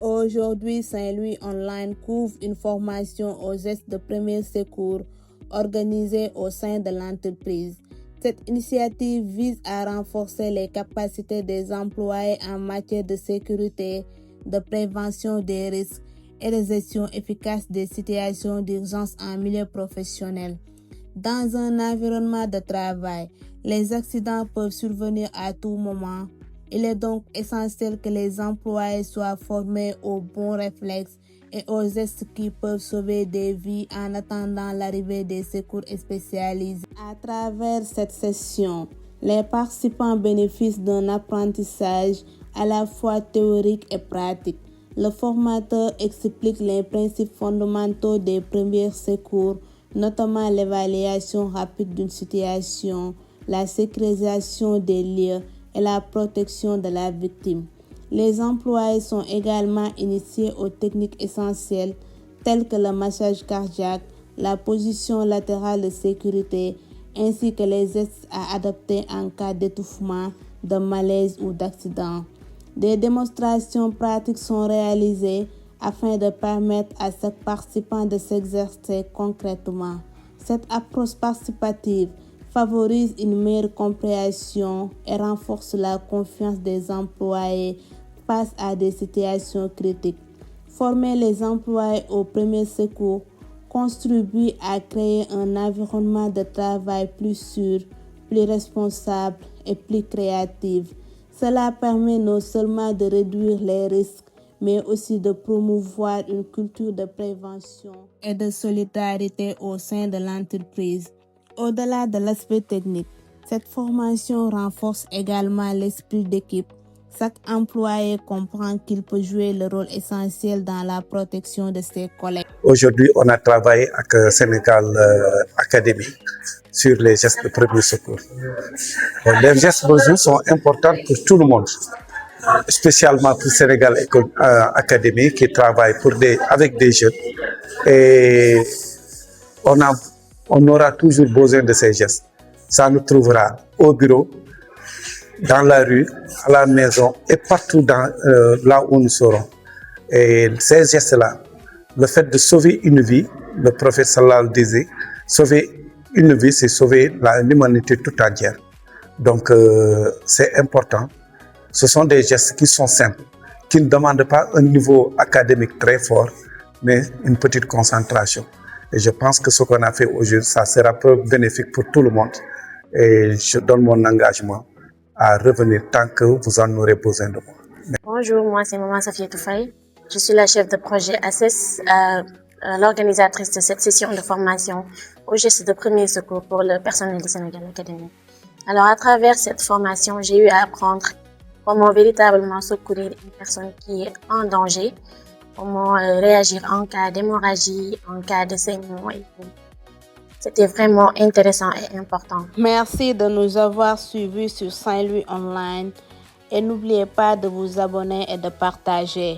Aujourd'hui, Saint-Louis Online couvre une formation aux gestes de premier secours organisée au sein de l'entreprise. Cette initiative vise à renforcer les capacités des employés en matière de sécurité, de prévention des risques et de gestion efficace des situations d'urgence en milieu professionnel. Dans un environnement de travail, les accidents peuvent survenir à tout moment. Il est donc essentiel que les employés soient formés aux bons réflexes et aux gestes qui peuvent sauver des vies en attendant l'arrivée des secours spécialisés. À travers cette session, les participants bénéficient d'un apprentissage à la fois théorique et pratique. Le formateur explique les principes fondamentaux des premiers secours, notamment l'évaluation rapide d'une situation, la sécurisation des lieux et la protection de la victime. Les employés sont également initiés aux techniques essentielles telles que le massage cardiaque, la position latérale de sécurité, ainsi que les gestes à adopter en cas d'étouffement, de malaise ou d'accident. Des démonstrations pratiques sont réalisées afin de permettre à chaque participant de s'exercer concrètement. Cette approche participative favorise une meilleure compréhension et renforce la confiance des employés face à des situations critiques. Former les employés au premier secours contribue à créer un environnement de travail plus sûr, plus responsable et plus créatif. Cela permet non seulement de réduire les risques, mais aussi de promouvoir une culture de prévention et de solidarité au sein de l'entreprise. Au-delà de l'aspect technique, cette formation renforce également l'esprit d'équipe. Chaque employé comprend qu'il peut jouer le rôle essentiel dans la protection de ses collègues. Aujourd'hui, on a travaillé avec Sénégal Academy sur les gestes de premier secours. Les gestes de secours sont importants pour tout le monde, spécialement pour Sénégal Academy qui travaille avec des jeunes. Et on aura toujours besoin de ces gestes. Ça nous trouvera au bureau, dans la rue, à la maison et partout là où nous serons. Et ces gestes-là, le fait de sauver une vie, le prophète sallallahu disait, sauver une vie, c'est sauver l'humanité tout entière. Donc c'est important. Ce sont des gestes qui sont simples, qui ne demandent pas un niveau académique très fort, mais une petite concentration. Et je pense que ce qu'on a fait aujourd'hui, ça sera bénéfique pour tout le monde. Et je donne mon engagement à revenir tant que vous en aurez besoin de moi. Bonjour, moi c'est Maman Safiatou Faye. Je suis la chef de projet ACES, l'organisatrice de cette session de formation aux gestes de premier secours pour le personnel de Sénégal Academy. Alors à travers cette formation, j'ai eu à apprendre comment véritablement secourir une personne qui est en danger, comment réagir en cas d'hémorragie, en cas de saignement et tout. C'était vraiment intéressant et important. Merci de nous avoir suivis sur Saint-Louis Online et n'oubliez pas de vous abonner et de partager.